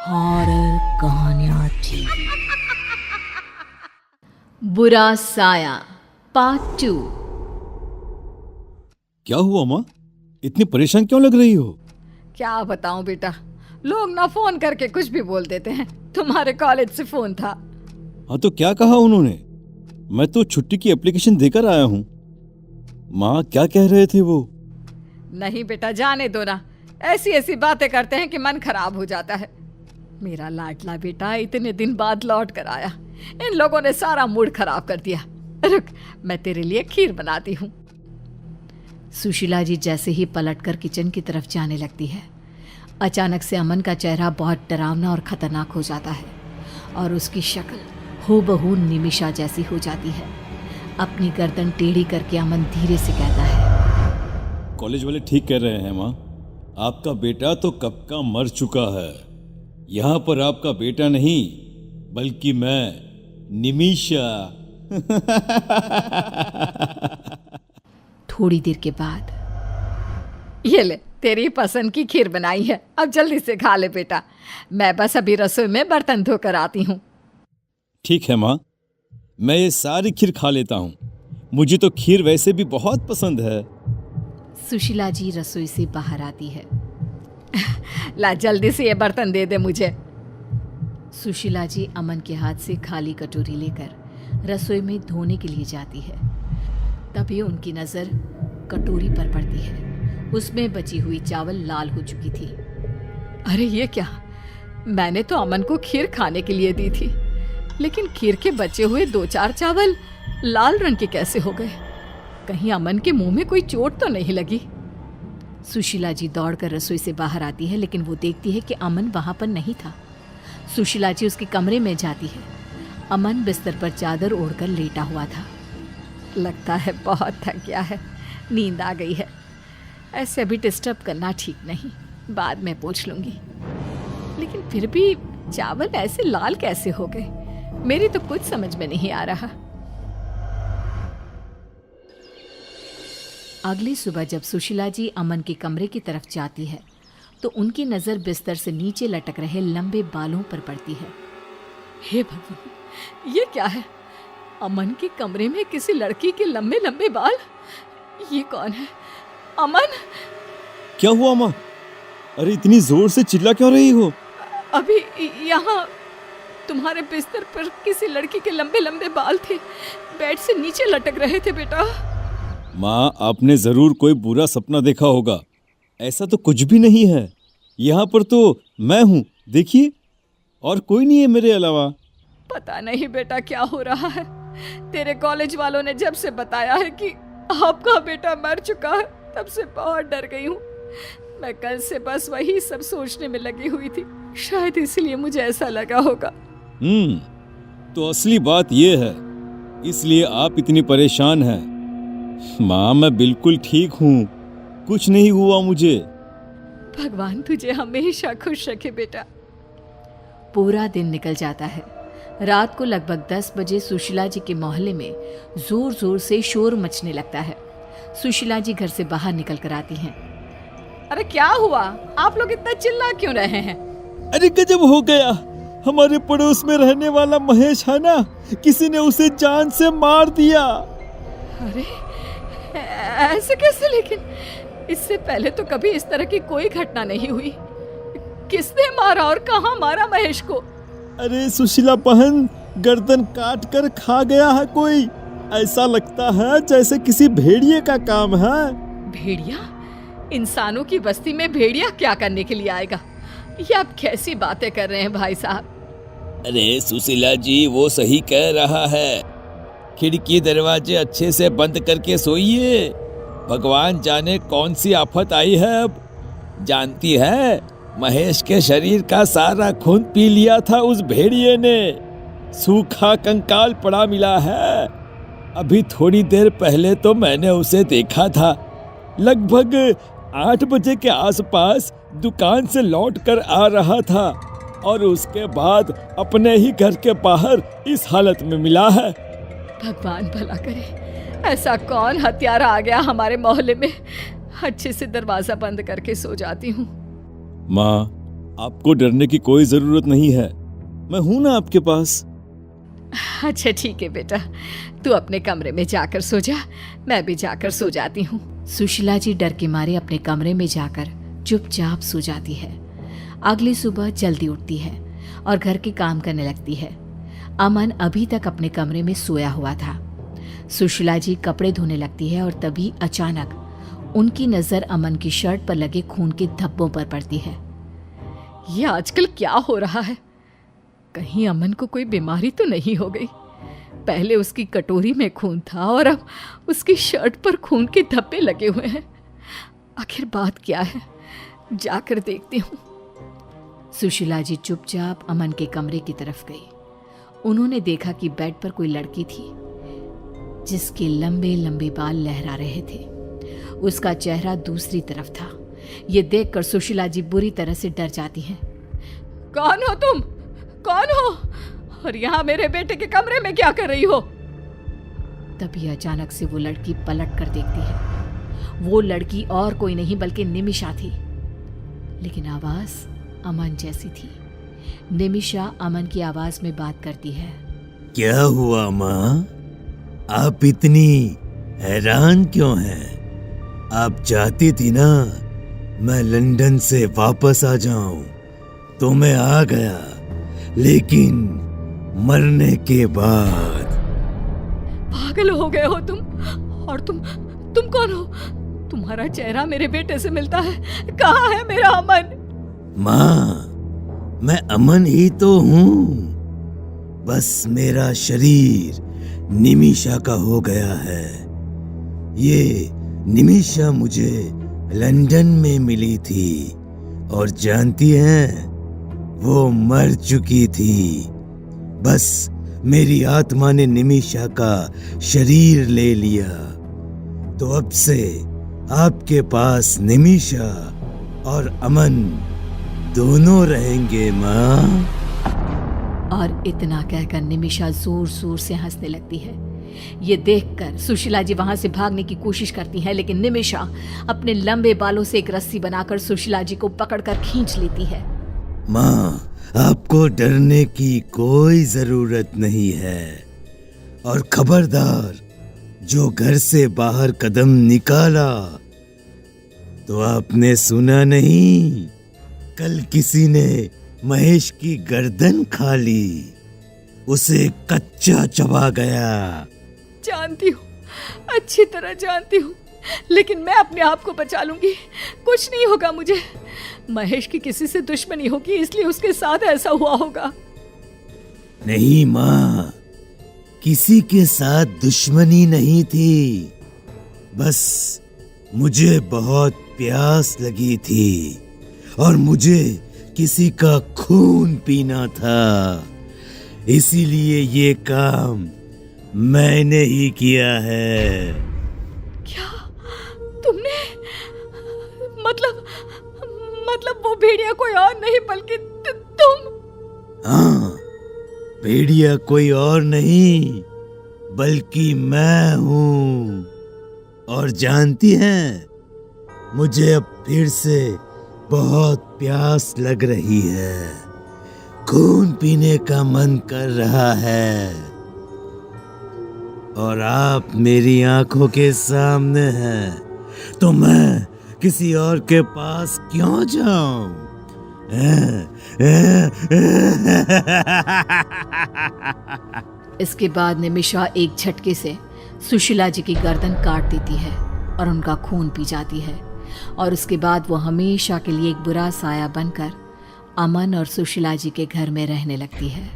Horror कहानियाँ थी। बुरा साया पार्ट 2। क्या हुआ माँ, इतनी परेशान क्यों लग रही हो? क्या बताऊं बेटा, लोग ना फोन करके कुछ भी बोल देते हैं। तुम्हारे कॉलेज से फोन था। हाँ तो क्या कहा उन्होंने? मैं तो छुट्टी की एप्लीकेशन देकर आया हूँ। माँ क्या कह रहे थे वो? नहीं बेटा, जाने दो ना, ऐसी ऐसी बातें करते हैं कि मन खराब हो जाता है। मेरा लाडला बेटा इतने दिन बाद लौट कर आया, इन लोगों ने सारा मूड खराब कर दिया। रुक, मैं तेरे लिए खीर बनाती हूँ। सुशीला जी जैसे ही पलटकर किचन की तरफ जाने लगती है, अचानक से अमन का चेहरा बहुत डरावना और खतरनाक हो जाता है और उसकी शक्ल हूबहू निमिषा जैसी हो जाती है। अपनी गर्दन टेढ़ी करके अमन धीरे से कहता है, कॉलेज वाले ठीक कह रहे हैं माँ, आपका बेटा तो कब का मर चुका है। यहाँ पर आपका बेटा नहीं बल्कि मैं, निमिषा। थोड़ी देर के बाद, ये ले, तेरी पसंद की खीर बनाई है, अब जल्दी से खा ले बेटा। मैं बस अभी रसोई में बर्तन धोकर आती हूँ। ठीक है माँ, मैं ये सारी खीर खा लेता हूँ। मुझे तो खीर वैसे भी बहुत पसंद है। सुशीला जी रसोई से बाहर आती है। ला जल्दी से ये बर्तन दे दे मुझे। सुशीला जी अमन के हाथ से खाली कटोरी लेकर रसोई में धोने के लिए जाती है। तभी उनकी नज़र कटोरी पर पड़ती है। उसमें बची हुई चावल लाल हो चुकी थी। अरे ये क्या, मैंने तो अमन को खीर खाने के लिए दी थी, लेकिन खीर के बचे हुए 2-4 चावल लाल रंग के कैसे हो गए? कहीं अमन के मुंह में कोई चोट तो नहीं लगी? सुशीला जी दौड़कर रसोई से बाहर आती है, लेकिन वो देखती है कि अमन वहां पर नहीं था। सुशीला जी उसके कमरे में जाती है। अमन बिस्तर पर चादर ओढ़कर लेटा हुआ था। लगता है बहुत थक गया है, नींद आ गई है। ऐसे अभी डिस्टर्ब करना ठीक नहीं, बाद में पूछ लूंगी। लेकिन फिर भी चावल ऐसे लाल कैसे हो गए, मेरी तो कुछ समझ में नहीं आ रहा। अगली सुबह जब सुशीला जी अमन के कमरे की तरफ जाती है तो उनकी नज़र बिस्तर से नीचे लटक रहे लंबे बालों पर पड़ती है। हे भगवान, ये क्या है? अमन के कमरे में किसी लड़की के लंबे लंबे बाल। ये कौन है? अमन! क्या हुआ माँ? अरे इतनी जोर से चिल्ला क्यों रही हो? अभी यहाँ तुम्हारे बिस्तर पर किसी लड़की के लंबे लंबे बाल थे, बेड से नीचे लटक रहे थे बेटा। माँ आपने जरूर कोई बुरा सपना देखा होगा। ऐसा तो कुछ भी नहीं है। यहाँ पर तो मैं हूँ, देखिए, और कोई नहीं है मेरे अलावा। पता नहीं बेटा क्या हो रहा है। तेरे कॉलेज वालों ने जब से बताया है कि आपका बेटा मर चुका है, तब से बहुत डर गई हूँ। मैं कल से बस वही सब सोचने में लगी हुई थी, शायद इसलिए मुझे ऐसा लगा होगा। तो असली बात ये है, इसलिए आप इतनी परेशान हैं। माँ मैं बिल्कुल ठीक हूँ, कुछ नहीं हुआ मुझे। भगवान तुझे हमेशा खुश रखे बेटा। पूरा दिन निकल जाता है। रात को लगभग 10 बजे सुशीला जी के मोहल्ले में जोर जोर से शोर मचने लगता है। सुशीला जी घर से बाहर निकल कर आती हैं। अरे क्या हुआ, आप लोग इतना चिल्ला क्यों रहे हैं? अरे गजब हो गया, हमारे पड़ोस में रहने वाला महेश है ना, किसी ने उसे जान से मार दिया। अरे ऐसे कैसे? लेकिन इससे पहले तो कभी इस तरह की कोई घटना नहीं हुई। किसने मारा और कहाँ मारा महेश को? अरे सुशीला बहन, गर्दन काट कर खा गया है कोई। ऐसा लगता है जैसे किसी भेड़िए का काम है। भेड़िया? इंसानों की बस्ती में भेड़िया क्या करने के लिए आएगा? ये आप कैसी बातें कर रहे हैं भाई साहब? अरे सुशीला जी वो सही कह रहा है, खिड़की दरवाजे अच्छे से बंद करके सोइए। भगवान जाने कौन सी आफत आई है अब। जानती है, महेश के शरीर का सारा खून पी लिया था उस भेड़िए ने। सूखा कंकाल पड़ा मिला है। अभी थोड़ी देर पहले तो मैंने उसे देखा था, लगभग 8 बजे के आसपास दुकान से लौट कर आ रहा था और उसके बाद अपने ही घर के बाहर इस हालत में मिला है। भगवान भला करे, ऐसा कौन हत्यारा आ गया हमारे मोहल्ले में? अच्छे से दरवाजा बंद करके सो जाती हूँ। माँ आपको डरने की कोई जरूरत नहीं है, मैं हूं ना आपके पास। अच्छा ठीक है बेटा, तू अपने कमरे में जाकर सो जा, मैं भी जाकर सो जाती हूँ। सुशीला जी डर के मारे अपने कमरे में जाकर चुपचाप सो जाती है। अगली सुबह जल्दी उठती है और घर के काम करने लगती है। अमन अभी तक अपने कमरे में सोया हुआ था। सुशीला जी कपड़े धोने लगती है और तभी अचानक उनकी नजर अमन की शर्ट पर लगे खून के धब्बों पर पड़ती है। ये आजकल क्या हो रहा है? कहीं अमन को कोई बीमारी तो नहीं हो गई? पहले उसकी कटोरी में खून था और अब उसकी शर्ट पर खून के धब्बे लगे हुए हैं। आखिर बात क्या है? जाकर देखती हूँ। सुशीला जी चुपचाप अमन के कमरे की तरफ गई। उन्होंने देखा कि बेड पर कोई लड़की थी जिसके लंबे लंबे बाल लहरा रहे थे। उसका चेहरा दूसरी तरफ था। ये देखकर सुशीला जी बुरी तरह से डर जाती हैं। कौन हो तुम? कौन हो? और यहाँ मेरे बेटे के कमरे में क्या कर रही हो? तभी अचानक से वो लड़की पलट कर देखती है। वो लड़की और कोई नहीं बल्कि निमिषा थी, लेकिन आवाज अमन जैसी थी। निमिषा अमन की आवाज में बात करती है। क्या हुआ माँ? आप इतनी हैरान क्यों हैं? आप चाहती थी ना मैं लंदन से वापस आ जाऊं, तो मैं आ गया, लेकिन मरने के बाद। पागल हो गए हो तुम? और तुम कौन हो? तुम्हारा चेहरा मेरे बेटे से मिलता है। कहाँ है मेरा अमन? माँ, मैं अमन ही तो हूँ, बस मेरा शरीर निमिषा का हो गया है। ये निमिषा मुझे लंदन में मिली थी और जानती हैं, वो मर चुकी थी। बस मेरी आत्मा ने निमिषा का शरीर ले लिया, तो अब से आपके पास निमिषा और अमन दोनों रहेंगे माँ। और इतना कहकर निमिषा जोर जोर से हंसने लगती है। ये देखकर सुशीला जी वहां से भागने की कोशिश करती हैं, लेकिन निमिषा अपने लंबे बालों से एक रस्सी बनाकर सुशीला जी को पकड़कर खींच लेती है। माँ, आपको डरने की कोई जरूरत नहीं है। और खबरदार, जो घर से बाहर कदम निकाला तो आपने सुना नहीं, कल किसी ने महेश की गर्दन खा ली, उसे कच्चा चबा गया। जानती हूँ, अच्छी तरह जानती हूँ, लेकिन मैं अपने आप को बचा लूंगी। कुछ नहीं होगा मुझे। महेश की किसी से दुश्मनी होगी, इसलिए उसके साथ ऐसा हुआ होगा। नहीं माँ, किसी के साथ दुश्मनी नहीं थी, बस मुझे बहुत प्यास लगी थी और मुझे किसी का खून पीना था, इसीलिए ये काम मैंने ही किया है। क्या तुमने? मतलब वो भेड़िया कोई और नहीं बल्कि तुम? हाँ, भेड़िया कोई और नहीं बल्कि मैं हूँ। और जानती हैं, मुझे अब फिर से बहुत प्यास लग रही है, खून पीने का मन कर रहा है, और आप मेरी आंखों के सामने हैं, तो मैं किसी और के पास क्यों जाऊं? इसके बाद निमिषा एक झटके से सुशीला जी की गर्दन काट देती है और उनका खून पी जाती है। और उसके बाद वो हमेशा के लिए एक बुरा साया बनकर अमन और सुशीला जी के घर में रहने लगती है।